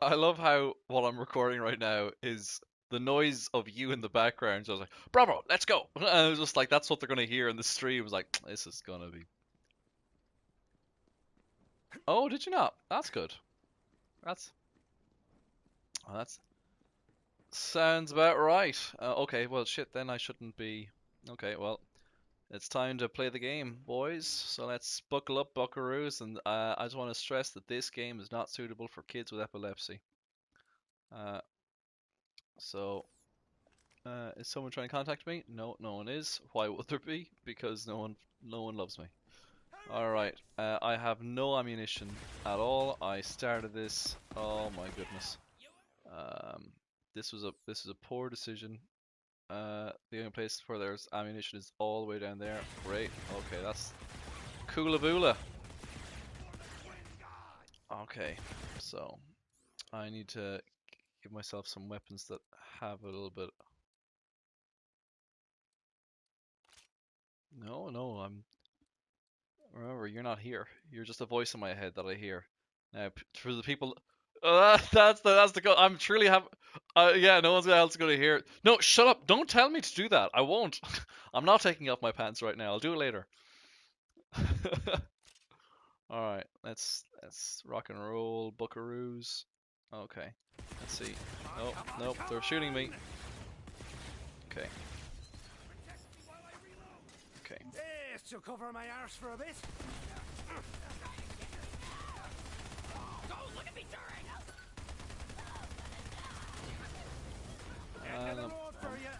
I love how what I'm recording right now is the noise of you in the background. So I was like, "Bravo, let's go!" And I was just like, "That's what they're gonna hear in the stream." I was like, "This is gonna be." Oh, did you not? That's good. That's that's sounds about right. Okay, well, shit. Then I shouldn't be. Okay, well, it's time to play the game, boys. So let's buckle up, buckaroos, and I just want to stress that this game is not suitable for kids with epilepsy. Uh, so is someone trying to contact me? No, no one is. Why would there be? Because no one loves me. All right. I have no ammunition at all. I started this. Oh my goodness. Um, this is a poor decision. The only place where there's ammunition is all the way down there. Great. Okay, that's Coolaboola. Okay, so I need to give myself some weapons that have a little bit. No, no, I'm. Remember, you're not here. You're just a voice in my head that I hear. Now, for the people, that's the go. I'm truly have. Yeah, no one's else gonna hear it. No, shut up! Don't tell me to do that. I won't. I'm not taking off my pants right now. I'll do it later. All right, let's rock and roll, buckaroos. Okay, let's see. Oh, nope, they're shooting me. Okay, okay. This should cover my arse for a bit. Get the Um, road for you.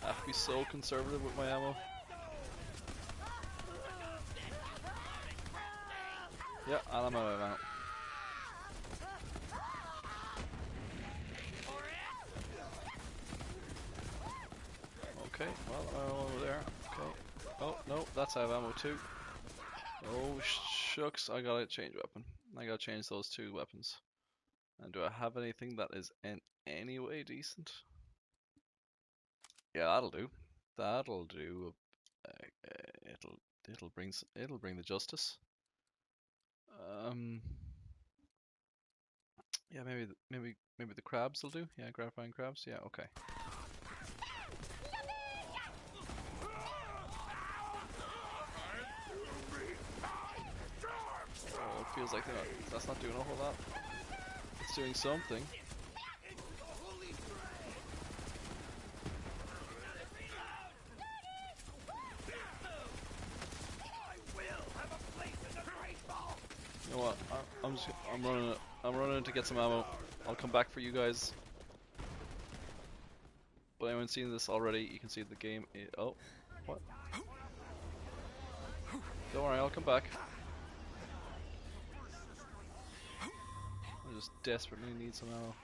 I have to be so conservative with my ammo. Yeah, and I'm out of ammo. Okay, well, I'm over there. Okay. Oh, no, that's out of ammo too. Oh, shucks, I gotta change weapon. I gotta change those two weapons. And do I have anything that is in any way decent? Yeah, that'll do. That'll do. It'll it'll bring the justice. Um, yeah, maybe the crabs will do. Yeah, gratifying crabs. Yeah, okay. Oh, it feels like that's not doing a whole lot. It's doing something. You know what? I'm running to get some ammo. I'll come back for you guys. But anyone seen this already? You can see the game. Oh, what? Don't worry, I'll come back. I just desperately need some ammo.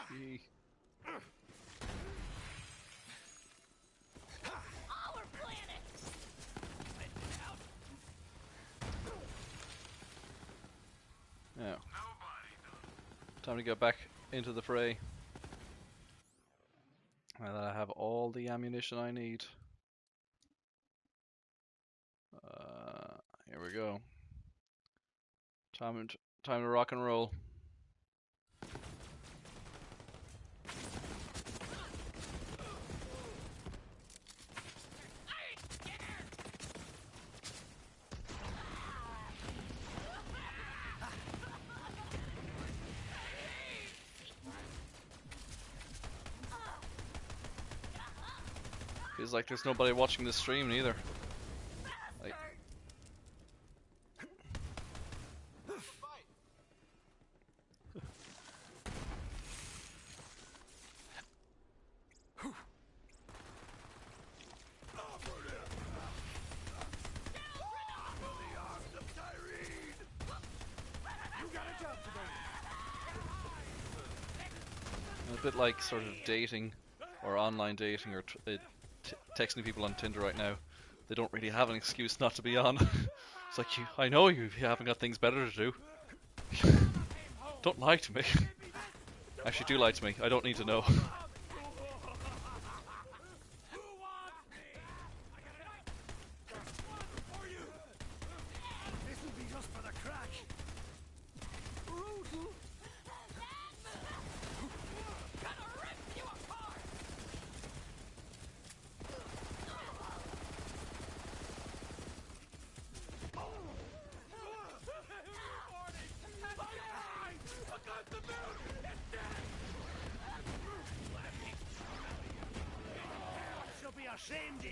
Gee. Yeah. Time to get back into the fray. Now that I have all the ammunition I need. Here we go. Time to rock and roll. Feels like there's nobody watching this stream either. Like, a bit like sort of dating or online dating or texting people on Tinder right now. They don't really have an excuse not to be on. It's like I know you haven't got things better to do. Don't lie to me. Actually, do lie to me. I don't need to know. This'll be just for the crack. She'll be ashamed here.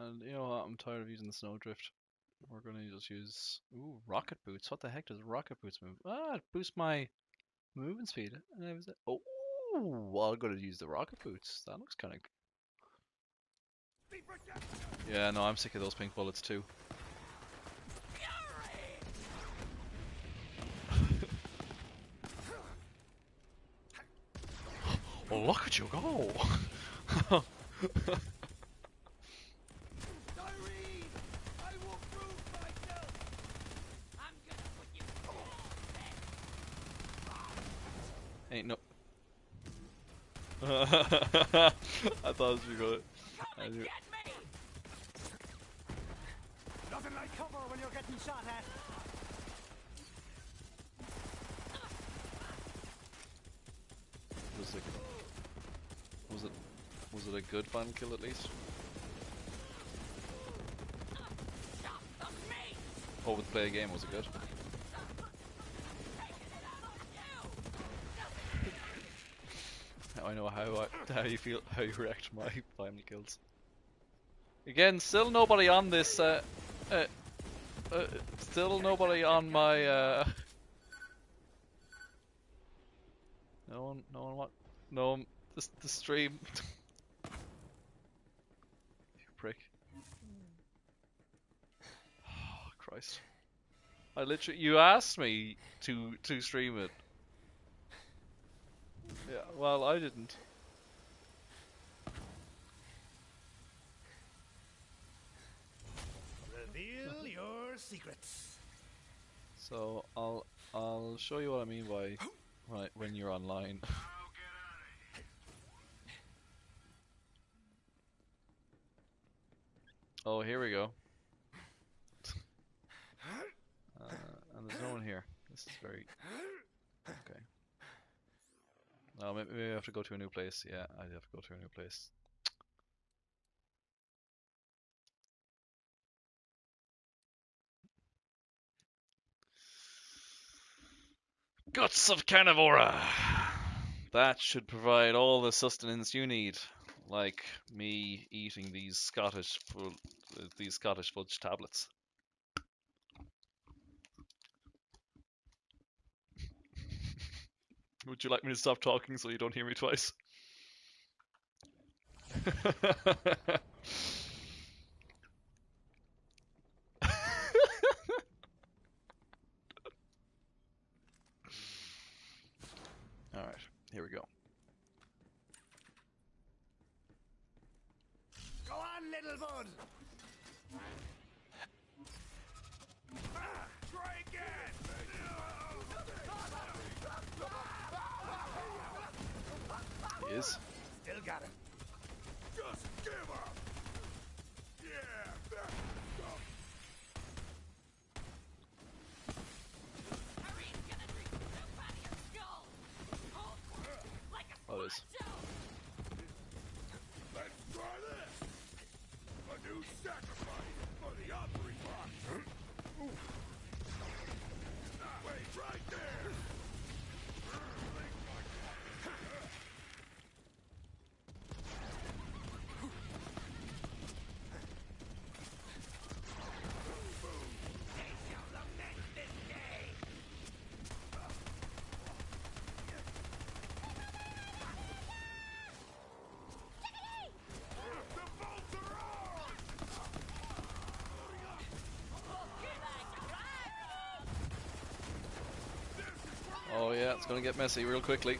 And you know what? I'm tired of using the snowdrift. We're gonna just use rocket boots. What the heck does rocket boots move? It boosts my movement speed. And I was well, I'm gonna use the rocket boots. That looks kind of. Yeah, no, I'm sick of those pink bullets too. Oh, look at you go! Ain't no. I thought it was good. Nothing like cover when you're getting shot at. Was it a good final kill at least? Oh, with play a game, was it good? Now I know how you feel, how you react to my final kills. Again, still nobody on this. Still nobody on my. No one what? No, the stream. You prick. Oh, Christ. I literally, you asked me to stream it. Yeah, well, I didn't. Reveal your secrets. So I'll show you what I mean by when you're online. Oh, here we go. And there's no one here. This is very okay. Oh, maybe I have to go to a new place. Yeah, I have to go to a new place. Guts of Carnivora! That should provide all the sustenance you need, like me eating these Scottish fudge tablets. Would you like me to stop talking so you don't hear me twice? Alright, here we go. Go on, little bud. Try again. He is. Still got him. Just give up. Yeah, that's Oh, it is. Let's try this. A new set. it's gonna get messy real quickly.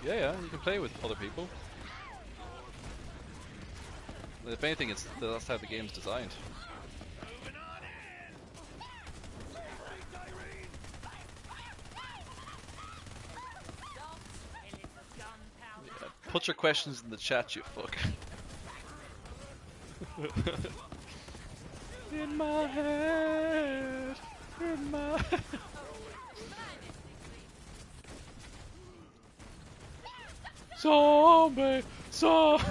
Yeah, you can play with other people. If anything, that's how the game's designed. Yeah, put your questions in the chat, you fuck. In my head, in my head. Zombie, zombie.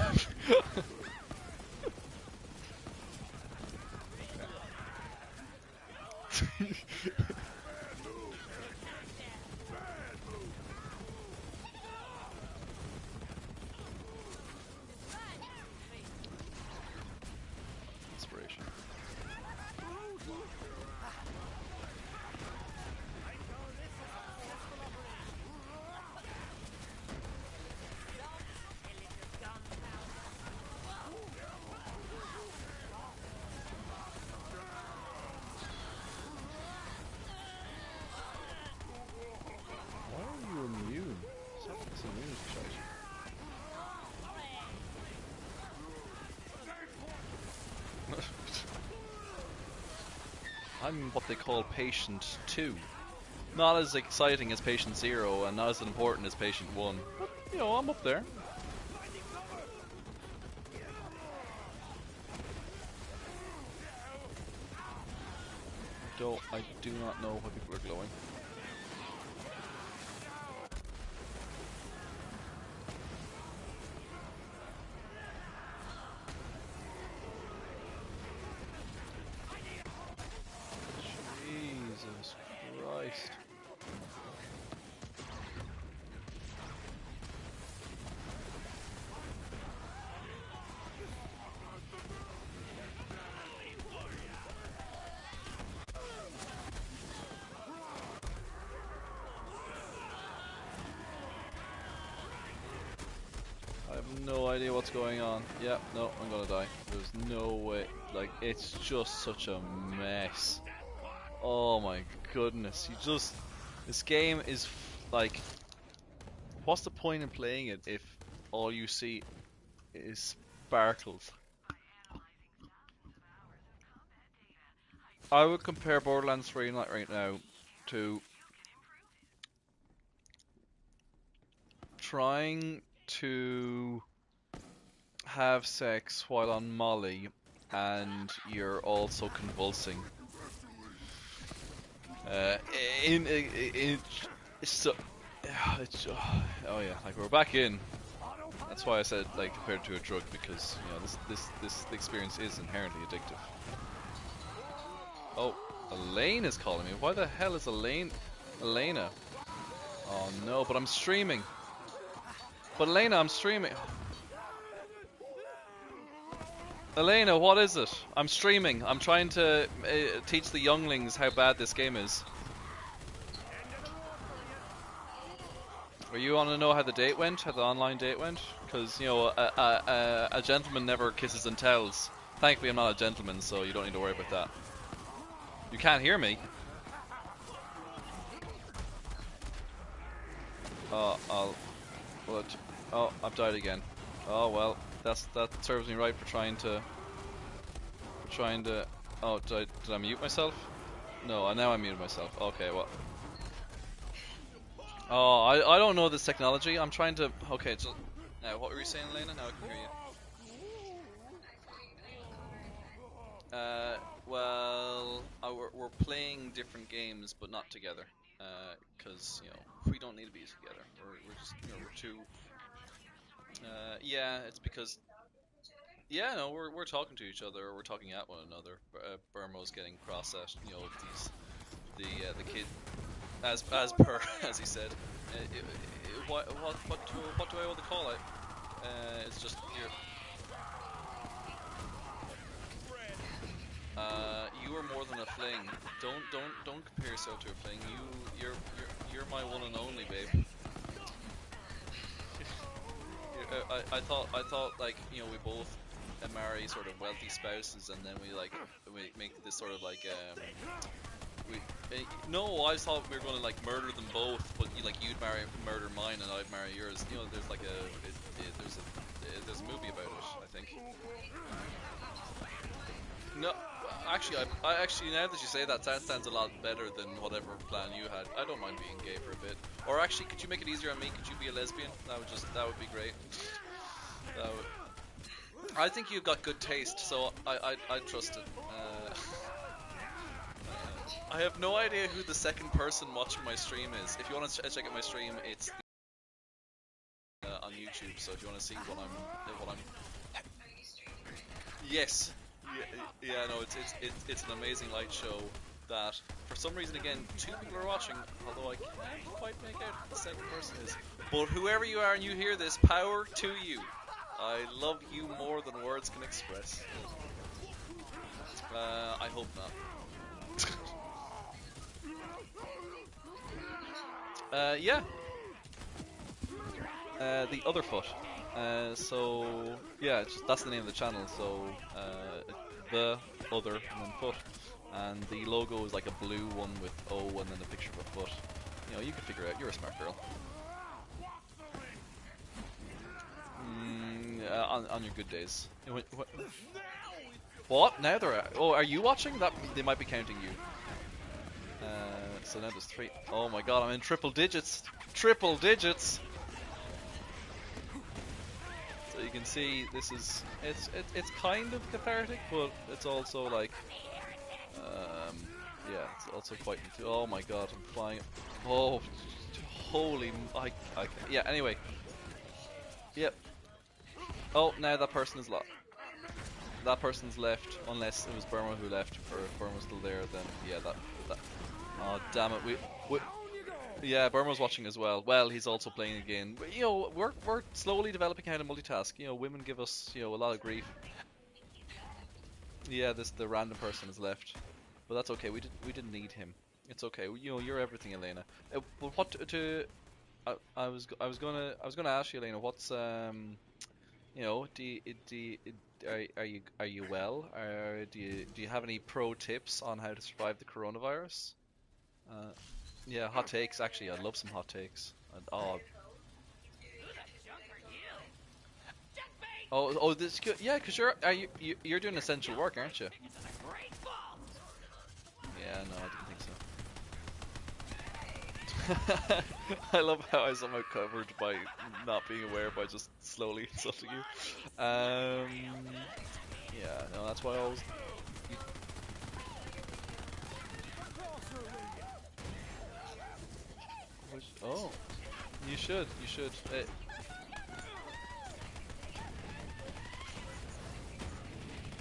Inspiration. Why are you immune? Stop this immunity shite. I'm what they call patient 2. Not as exciting as patient 0 and not as important as patient 1. But, you know, I'm up there. I do not know why people are glowing. Jesus Christ. I have no idea what's going on. Yep, no, I'm gonna die. There's no way. Like, it's just such a mess. Oh my goodness. This game is like, what's the point in playing it if all you see is sparkles? I would compare Borderlands 3 right now to trying to have sex while on Molly and you're also convulsing. So, oh yeah, like we're back in. That's why I said like compared to a drug, because you know this experience is inherently addictive. Oh, Elaine is calling me. Why the hell is Elena? Oh no, but I'm streaming. But Elena, I'm streaming. Elena, what is it? I'm streaming. I'm trying to teach the younglings how bad this game is. Or you want to know how the date went? How the online date went? Because, you know, a gentleman never kisses and tells. Thankfully, I'm not a gentleman, so you don't need to worry about that. You can't hear me. What? Oh, I've died again. Oh well, that serves me right for trying to. Oh, did I mute myself? No, now I muted myself. Okay, well. Oh, I don't know this technology. I'm trying to. Okay, so now what were you saying, Elena? Now I can hear you. Well, we're playing different games, but not together. Because you know we don't need to be together. We're just we're too. Yeah, it's because. Yeah, no, we're talking to each other. Or we're talking at one another. Burmo's getting cross at these the kid as per as he said. What do I want to call it? It's just you are more than a fling. Don't compare yourself to a fling. You're my one and only, babe. I thought like we both marry sort of wealthy spouses, and then we make this sort of like we no, I thought we were gonna like murder them both, but you'd murder mine and I'd marry yours. There's like there's a movie about it, I think. No, actually, I actually, now that you say that sounds a lot better than whatever plan you had. I don't mind being gay for a bit. Or actually, could you make it easier on me? Could you be a lesbian? That would be great. I think you've got good taste, so I trust it. I have no idea who the second person watching my stream is. If you want to check out my stream, it's on YouTube. So if you want to see what I'm. Yes. Yeah, no, it's an amazing light show that, for some reason, again, 2 people are watching, although I can't quite make out who the second person is. But whoever you are and you hear this, power to you. I love you more than words can express. I hope not. Yeah. The other foot. So yeah, that's the name of the channel. So the other and then foot, and the logo is like a blue one with O and then a picture of a foot. You can figure it out. You're a smart girl. On your good days. What? Now they're at, oh, are you watching? That they might be counting you. So now there's 3. Oh my god, I'm in triple digits. Triple digits. So you can see this is it's kind of cathartic, but it's also like yeah, it's also quite. Oh my god, I'm flying. Oh, holy! Yeah. Anyway. Yep. Oh, now that person is lost. That person's left, unless it was Burma who left, or if Burma's still there, then yeah, that. Oh damn it, we yeah, Burma's watching as well. Well, he's also playing again. But, we're slowly developing how to multitask. Women give us a lot of grief. Yeah, the random person is left, but that's okay. We didn't need him. It's okay. You're everything, Elena. But what I was gonna ask you, Elena. What's are you well? Do you have any pro tips on how to survive the coronavirus? Yeah, hot takes. Actually, I'd love some hot takes. This good. Yeah, because you're doing essential work, aren't you? Yeah, no, I didn't think so. I love how I somehow covered by not being aware by just slowly insulting you. Yeah, no, that's why I always. Oh, you should.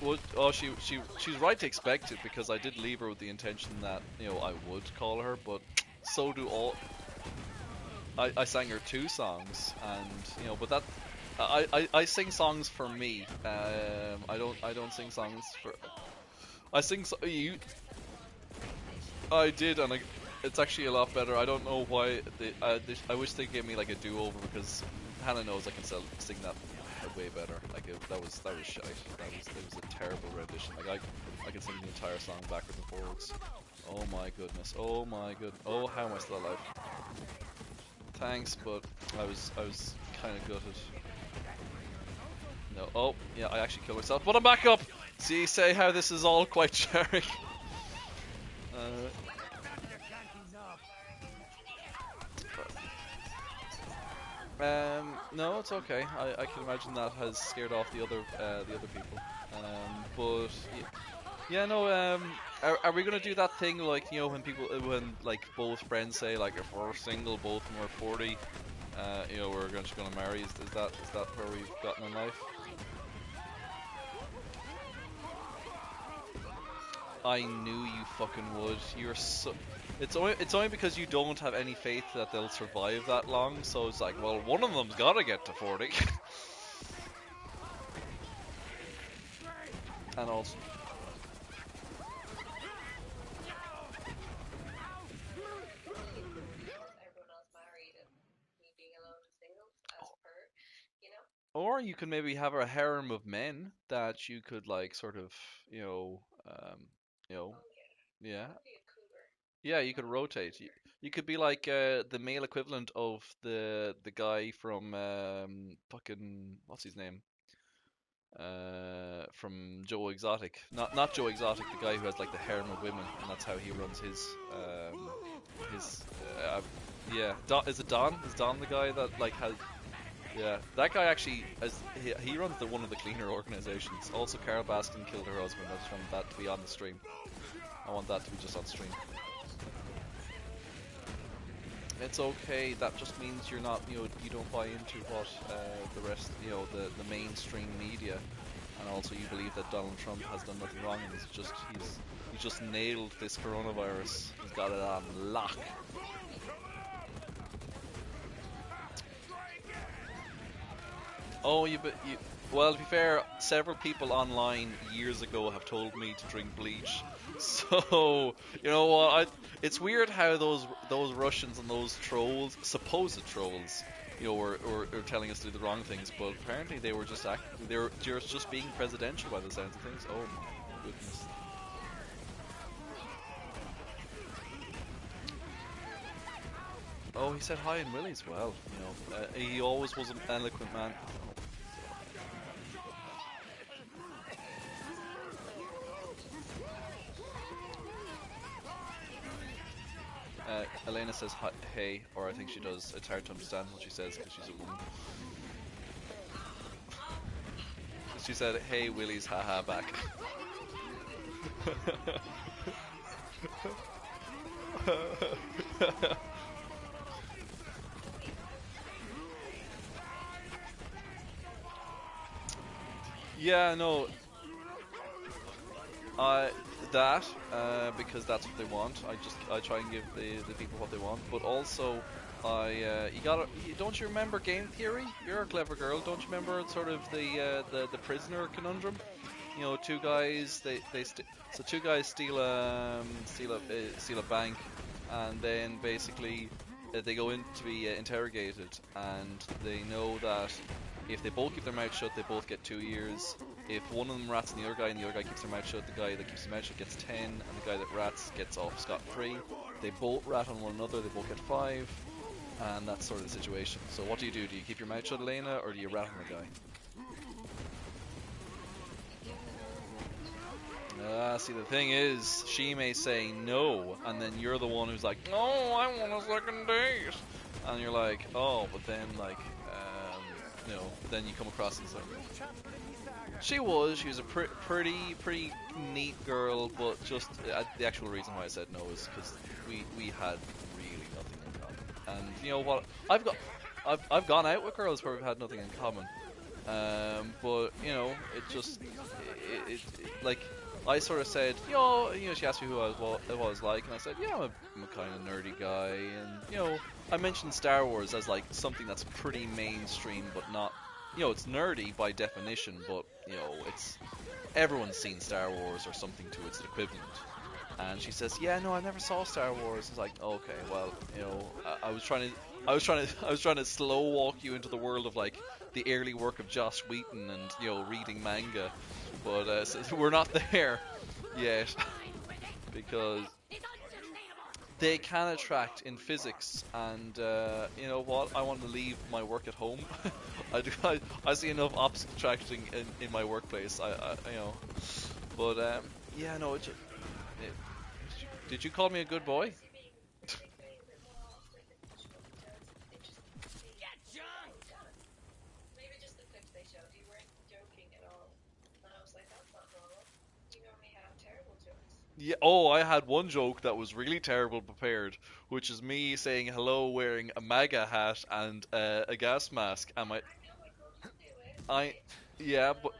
Well, she's right to expect it, because I did leave her with the intention that I would call her, but so do all. I sang her 2 songs, and but that I sing songs for me. I don't sing songs for. I sing you. I did, and it's actually a lot better. I don't know why I wish they gave me like a do-over, because Hannah knows I can sing that way better. Like that was shite. It was a terrible rendition. Like I can sing the entire song backwards and forwards. Oh my goodness. Oh my good. Oh, how am I still alive? Thanks, but I was kind of gutted. No. Oh yeah, I actually killed myself, but I'm back up. See, say how this is all quite jarring. No, it's okay. I can imagine that has scared off the other people. But yeah, no. Are we gonna do that thing like when like both friends say like if we're single, both and we're 40, we're just gonna marry? Is that where we've gotten in life? I knew you fucking would. You're so. It's only because you don't have any faith that they'll survive that long. So it's like, well, one of them's got to get to 40. And also, or you can maybe have a harem of men that you could like sort of, you know, you know, yeah, yeah, you could rotate. You could be like the male equivalent of the guy from fucking what's his name? From Joe Exotic. Not Joe Exotic, the guy who has like the harem of women, and that's how he runs his yeah. Is it Don? Is Don the guy that like has yeah, that guy actually, as he runs one of the cleaner organizations. Also, Carol Baskin killed her husband. I just want that to be on the stream. I want that to be just on stream. It's okay. That just means you're not, you don't buy into what the rest, the mainstream media, and also you believe that Donald Trump has done nothing wrong, and he's just nailed this coronavirus. He's got it on lock. Oh, well, to be fair, several people online years ago have told me to drink bleach. So, you know what? It's weird how those Russians and those trolls, supposed trolls, were telling us to do the wrong things, but apparently they were just being presidential by the sounds of things. Oh my goodness. Oh, he said hi in Willie's. Well, he always was an eloquent man. Elena says hi, hey, or I think she does. It's hard to understand what she says because she's a woman. She said, hey, Willie's haha back. Yeah, no, I because that's what they want. I try and give the people what they want, but also don't you remember game theory? You're a clever girl, don't you remember sort of the prisoner conundrum? Two guys so two guys steal a bank, and then basically they go in to be interrogated, and they know that if they both keep their mouth shut, they both get 2 years. If one of them rats on the other guy and the other guy keeps their mouth shut, the guy that keeps his mouth shut gets 10, and the guy that rats gets off scot-free. They both rat on one another, they both get 5, and that's sort of the situation. So what do? Do you keep your mouth shut, Elena, or do you rat on the guy? See, the thing is, she may say no, and then you're the one who's like, no, I want a second date. And you're like, oh, but then, like, then you come across and say, she was a pretty neat girl, but just the actual reason why I said no is because we had really nothing in common. And you know what? I've gone out with girls where we've had nothing in common. But it just like I sort of said, she asked me who I was like, and I said, yeah, I'm a kind of nerdy guy, and I mentioned Star Wars as like something that's pretty mainstream, but not, it's nerdy by definition, but it's everyone's seen Star Wars or something to its equivalent. And she says, yeah, no, I never saw Star Wars. It's like, okay, well, I was trying to slow walk you into the world of like the early work of Joss Whedon and reading manga, but so we're not there yet because they can attract in physics, and you know what? I want to leave my work at home. I see enough opposite attracting in my workplace. But yeah, no. Did you call me a good boy? Yeah. Oh, I had one joke that was really terrible prepared, which is me saying hello wearing a MAGA hat and a gas mask. I, yeah, but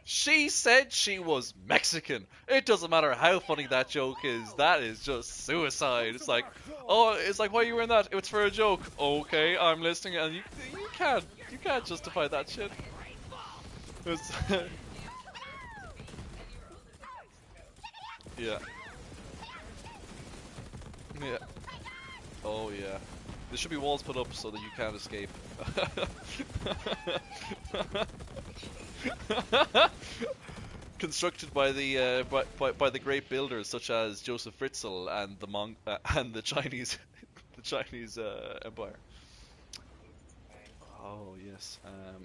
She said she was Mexican. It doesn't matter how funny that joke is. That is just suicide. It's like, oh, it's like, why are you wearing that? It's for a joke. Okay, I'm listening, and you can't justify that shit. It's yeah, yeah. Oh yeah. There should be walls put up so that you can't escape. Constructed by the by the great builders such as Joseph Fritzl and and the Chinese the Chinese Empire. Oh yes,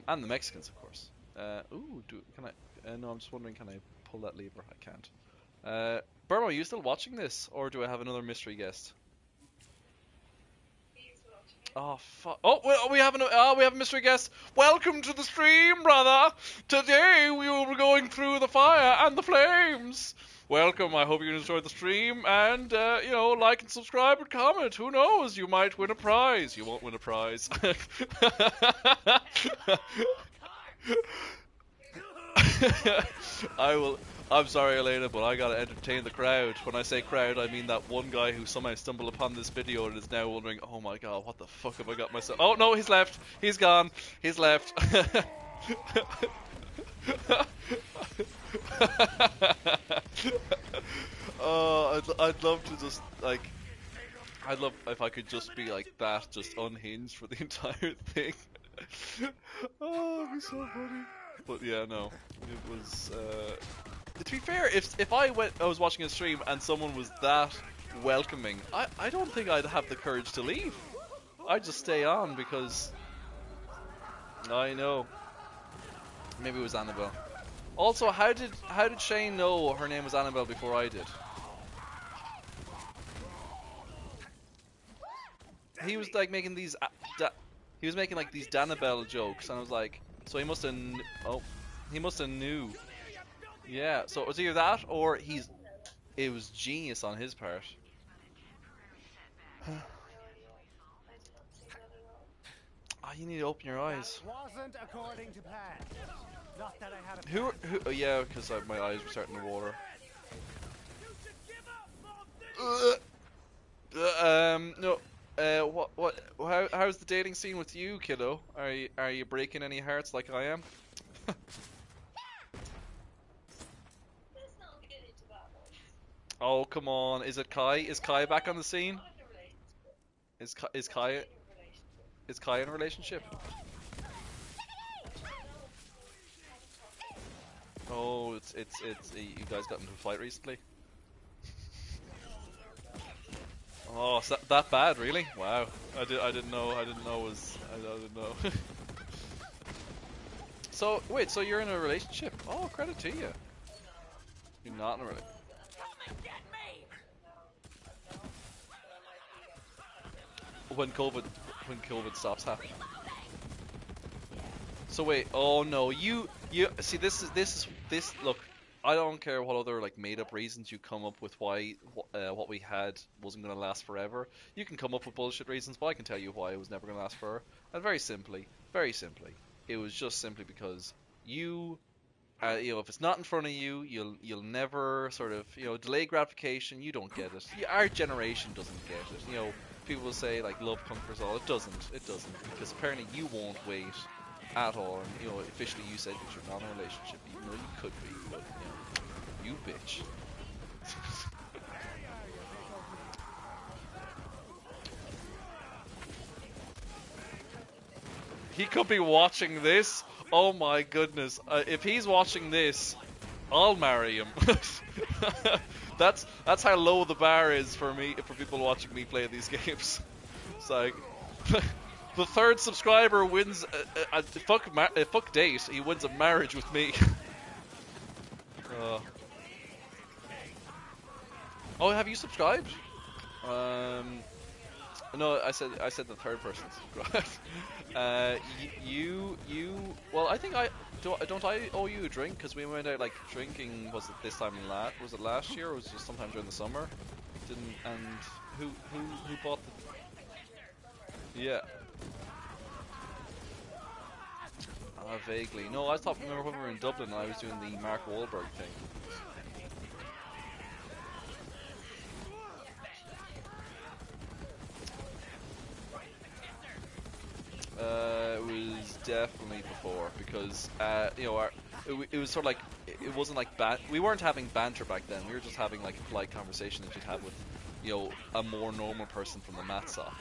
and the Mexicans of course. Ooh, can I? No, I'm just wondering, can I pull that lever? I can't. Burma, are you still watching this, or do I have another mystery guest? Oh fuck! Oh, we have a mystery guest. Welcome to the stream, brother. Today we will be going through the fire and the flames. Welcome. I hope you enjoyed the stream, and like and subscribe and comment. Who knows? You might win a prize. You won't win a prize. I will. I'm sorry, Elena, but I gotta entertain the crowd. When I say crowd, I mean that one guy who somehow stumbled upon this video and is now wondering, oh my god, what the fuck have I got myself? Oh no, he's left. He's gone. He's left. Oh, I'd love to just like, I'd love if I could just be like that, just unhinged for the entire thing. Oh, it'd be so funny. But yeah, no, it was. To be fair, if I was watching a stream and someone was that welcoming, I don't think I'd have the courage to leave. I'd just stay on because I know. Maybe it was Annabelle. Also, how did Shane know her name was Annabelle before I did? He was like making these. He was making like these Danabelle jokes, and I was like, so he must have. He must have knew. Yeah, so it was either that or it was genius on his part. You need to open your eyes. That wasn't according to plan. Not that I had a Who? Oh, yeah, because my eyes were starting to water. No. How's the dating scene with you, kiddo? Are you breaking any hearts like I am? Oh, come on. Is it Kai? Is Kai back on the scene? Is Kai in a relationship? Oh, it's you guys got into a fight recently? Oh, is that bad, really? Wow. I didn't know I didn't know. So, wait, so you're in a relationship? Oh, credit to you. You're not in a relationship. When COVID stops happening. So wait, oh no, you see this look, I don't care what other like made up reasons you come up with why what we had wasn't going to last forever. You can come up with bullshit reasons, but I can tell you why it was never going to last forever. And very simply, it was just simply because you if it's not in front of you, you'll never sort of delay gratification. You don't get it. Our generation doesn't get it. People will say like love conquers all. It doesn't. Because apparently you won't wait at all. And officially you said that you're not in a relationship, even though you could be. But you bitch. He could be watching this. Oh my goodness. If he's watching this, I'll marry him. That's how low the bar is for people watching me play these games. It's like the third subscriber wins a fuck date. He wins a marriage with me. Oh, have you subscribed? No, I said the third person subscribed. Well, I think don't I owe you a drink, because we went out like drinking. Was it this time was it last year, or was it just sometime during the summer? And who bought the? Yeah. Vaguely. No, I thought remember when we were in Dublin and I was doing the Mark Wahlberg thing. It was definitely before because you know it was sort of like it wasn't like we weren't having banter back then. We were just having like a polite conversation that you'd have with a more normal person from the Matsock.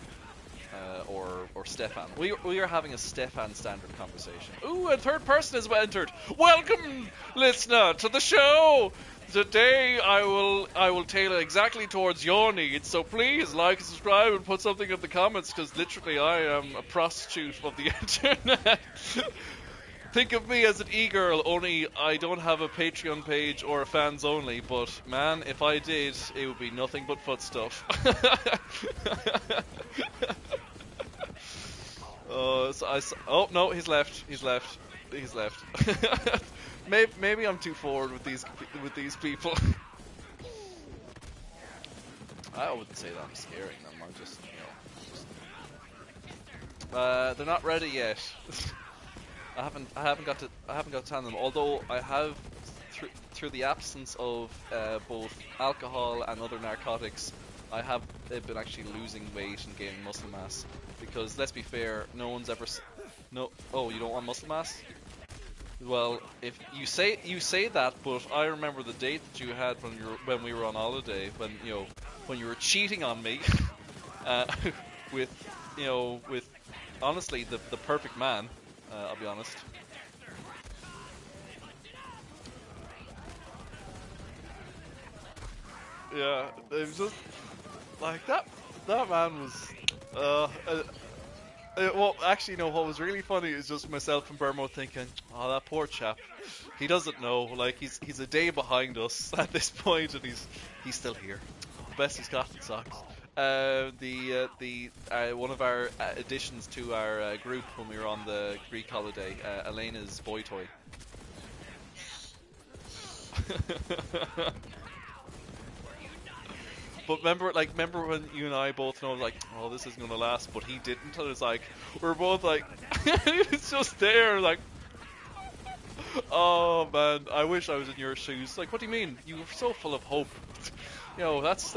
Or Stefan. We are having a Stefan standard conversation. Ooh, a third person has entered. Welcome, listener, to the show. Today I will tailor exactly towards your needs. So please like and subscribe and put something in the comments because literally I am a prostitute of the internet. Think of me as an e-girl, only I don't have a Patreon page or a fans only. But man, if I did, it would be nothing but foot stuff. Oh no, he's left. He's left. Maybe I'm too forward with these people. I wouldn't say that I'm scaring them. I'm just they're not ready yet. I haven't got to tell them. Although I have through the absence of both alcohol and other narcotics, I have been actually losing weight and gaining muscle mass. Because let's be fair, no one's ever Oh, you don't want muscle mass? Well, if you say that, but I remember the date that you had when we were on holiday, when you were cheating on me, with honestly the perfect man. I'll be honest. Yeah, it was just like that. That man was. Well, actually, no. What was really funny is just myself and Burmo thinking, "Oh, that poor chap. He doesn't know. Like he's a day behind us at this point, and he's still here. The best he's got in socks." One of our additions to our group when we were on the Greek holiday, Elena's boy toy. But remember when you and I both know, like, oh, this isn't gonna last, but he didn't, and it's like, we're both like, it's just there, like, oh man, I wish I was in your shoes. Like, what do you mean? You were so full of hope. That's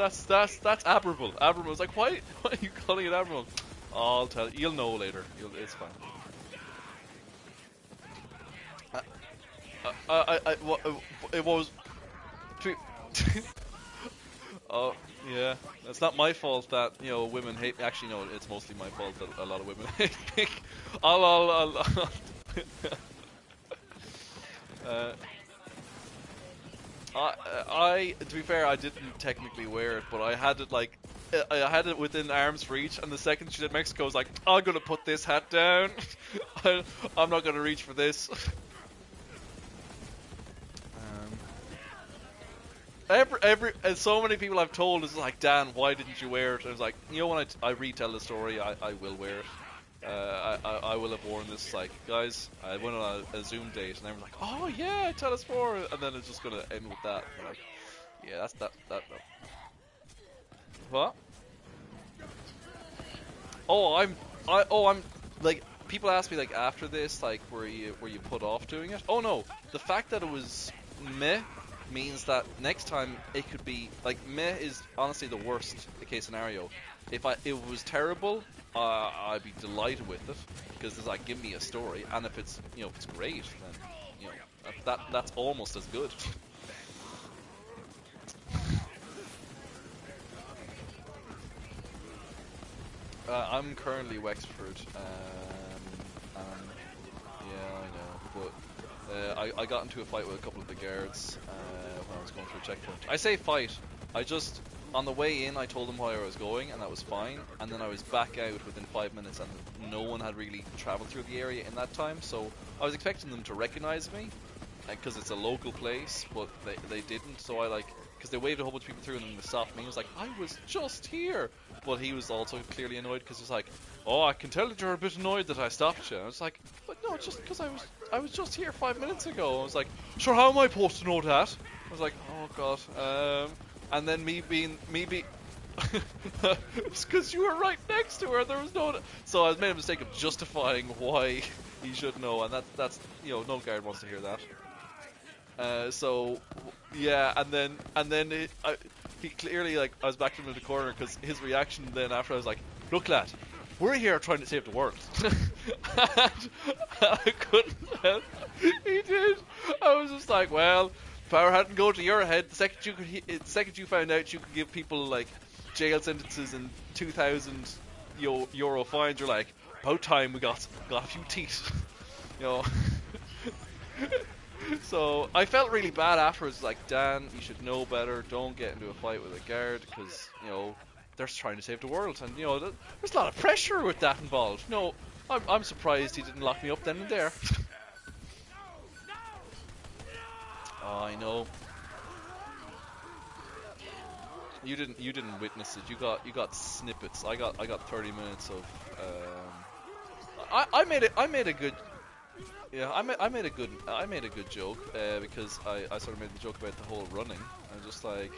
admirable. Admirable. It's like, why are you calling it admirable? Oh, I'll tell you. You'll know later. It's fine. It was. Oh, yeah. It's not my fault that, women hate me. Actually, no, it's mostly my fault that a lot of women hate me. To be fair, I didn't technically wear it, but I had it within arm's reach, and the second she did Mexico, I was like, I'm gonna put this hat down. I'm not gonna reach for this. And so many people I've told is like, Dan, why didn't you wear it? And I was like, when I retell the story, I will wear it. I will have worn this. Like, guys, I went on a Zoom date, and everyone's like, oh yeah, tell us more. And then it's just gonna end with that. And like, yeah, that's that. What? I'm like, people ask me like after this, like, were you put off doing it? Oh no, the fact that it was meh means that next time it could be like, meh is honestly the worst case scenario. If it was terrible, I'd be delighted with it because it's like, give me a story, and if it's if it's great, then that's almost as good. I'm currently Wexford. Yeah, I know, but I got into a fight with a couple of the guards when I was going through a checkpoint. I say fight. On the way in, I told them where I was going, and that was fine. And then I was back out within 5 minutes, and no one had really traveled through the area in that time. So I was expecting them to recognize me, because it's a local place, but they didn't. So because they waved a whole bunch of people through, and then they stopped me. He was like, I was just here. But he was also clearly annoyed because he's like, oh, I can tell that you're a bit annoyed that I stopped you. And I was like, but no, just because I was just here 5 minutes ago. I was like, sure, how am I supposed to know that? I was like, oh god. And then me being It's because you were right next to her. There was no. So I made a mistake of justifying why he should know, and that's no guard wants to hear that. So yeah, and then he clearly like I was backed him in the corner because his reaction then after I was like, look lad, we're here trying to save the world. And I couldn't help. He did. I was just like, well, power hadn't go to your head. The second you found out you could give people like jail sentences and 2,000 euro fines, you're like, about time we got a few teeth, you know. So I felt really bad afterwards. Like, Dan, you should know better. Don't get into a fight with a guard because they're trying to save the world, and there's a lot of pressure with that involved. No, I'm surprised he didn't lock me up then and there. Oh, I know. You didn't witness it. You got snippets. I got 30 minutes of. I made a good. Yeah, I made a good joke because I sort of made the joke about the whole running. I'm just like,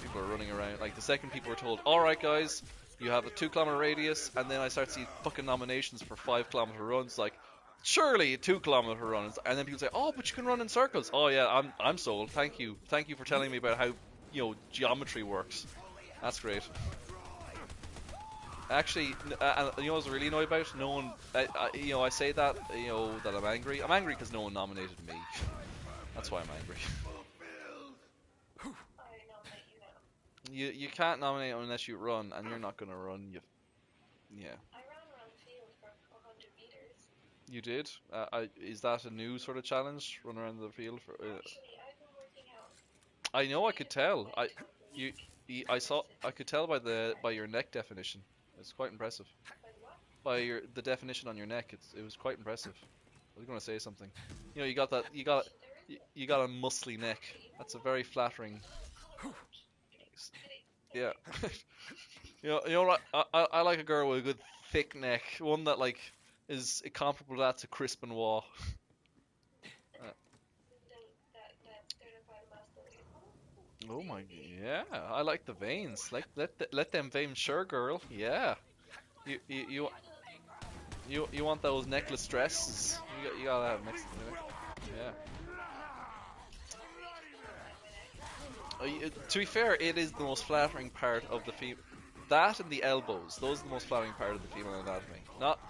people are running around. Like the second people were told, all right guys, you have a 2 kilometer radius, and then I start to see fucking nominations for 5 kilometer runs. Like, surely a 2 kilometer run, and then people say, oh, but you can run in circles. Oh yeah, I'm sold. Thank you for telling me about how geometry works. That's great. Actually, what I was really annoyed about? No one, I say that, that I'm angry. I'm angry because no one nominated me. That's why I'm angry. You can't nominate unless you run, and you're not gonna run. Yeah. You did? Is that a new sort of challenge? Run around the field for? I know. I could tell. You, I could tell by your neck definition. It's quite impressive. By the definition on your neck, it was quite impressive. I was going to say something. You got that. You got a muscly neck. That's a very flattering. Yeah. You know what? I like a girl with a good thick neck, one that like is comparable to that to Chris Benoit. Oh my, yeah. I like the veins. Like let them veins, sure, girl. Yeah. You want those necklace dresses? You gotta have next. Yeah. To be fair, it is the most flattering part of the female. That and the elbows. Those are the most flattering part of the female anatomy. Not.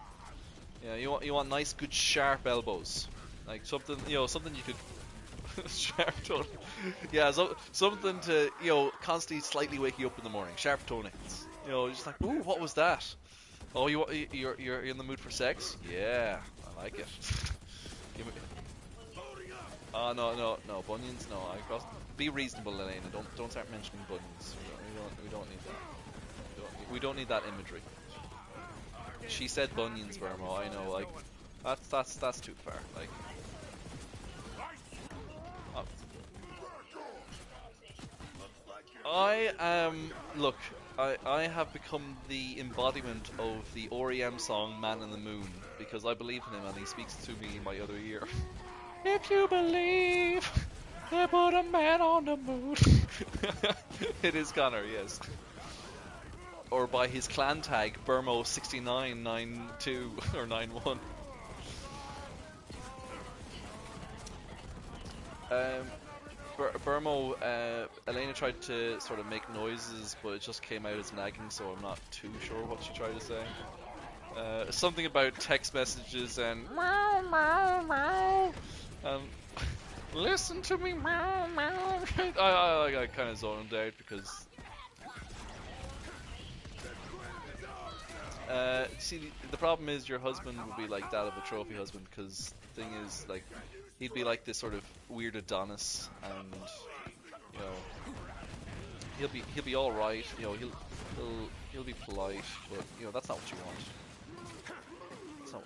Yeah. You want nice, good, sharp elbows. Like something something you could. Sharp toe. Yeah. Something to constantly slightly wake you up in the morning. Sharp toenails. Just like, ooh, what was that? Oh, you're in the mood for sex? Yeah, I like it. Give me. Oh no, bunions. No, be reasonable, Elena. Don't start mentioning bunions. We don't need that. We don't need that imagery. She said bunions, Vermo. I know. Like that's too far. Like. Look, I have become the embodiment of the R.E.M. song Man in the Moon because I believe in him and he speaks to me in my other ear. If you believe they put a man on the moon. It is Connor, yes. Or by his clan tag, Burmo6992 or 91. Burmo, Elena tried to sort of make noises, but it just came out as nagging, so I'm not too sure what she tried to say. Something about text messages and meow, meow, meow. Listen to me, meow, meow. I kind of zoned out because. See, the problem is your husband would be like that of a trophy husband, because the thing is, like, he'd be like this sort of weird Adonis, and he'll be all right. He'll be polite, but that's not what you want. So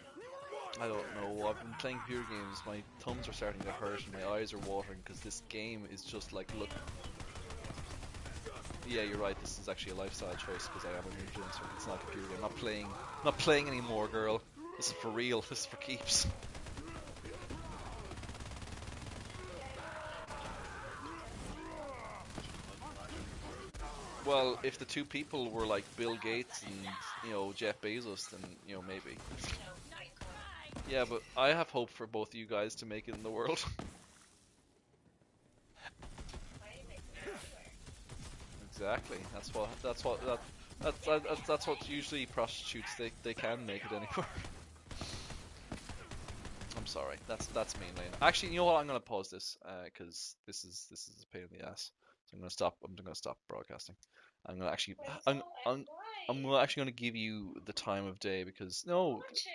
I don't know. I've been playing computer games. My thumbs are starting to hurt and my eyes are watering because this game is just like, look. Yeah, you're right. This is actually a lifestyle choice because I am an influencer. It's not a computer game. I'm not playing anymore, girl. This is for real. This is for keeps. Well, if the two people were like Bill Gates and Jeff Bezos, then maybe. Yeah, but I have hope for both you guys to make it in the world. Exactly. That's what usually prostitutes they can make it anywhere. I'm sorry. That's mean, Lane. Actually, you know what? I'm gonna pause this because this is a pain in the ass. So I'm gonna stop. I'm gonna stop broadcasting. I'm gonna actually I'm actually gonna give you the time of day because no.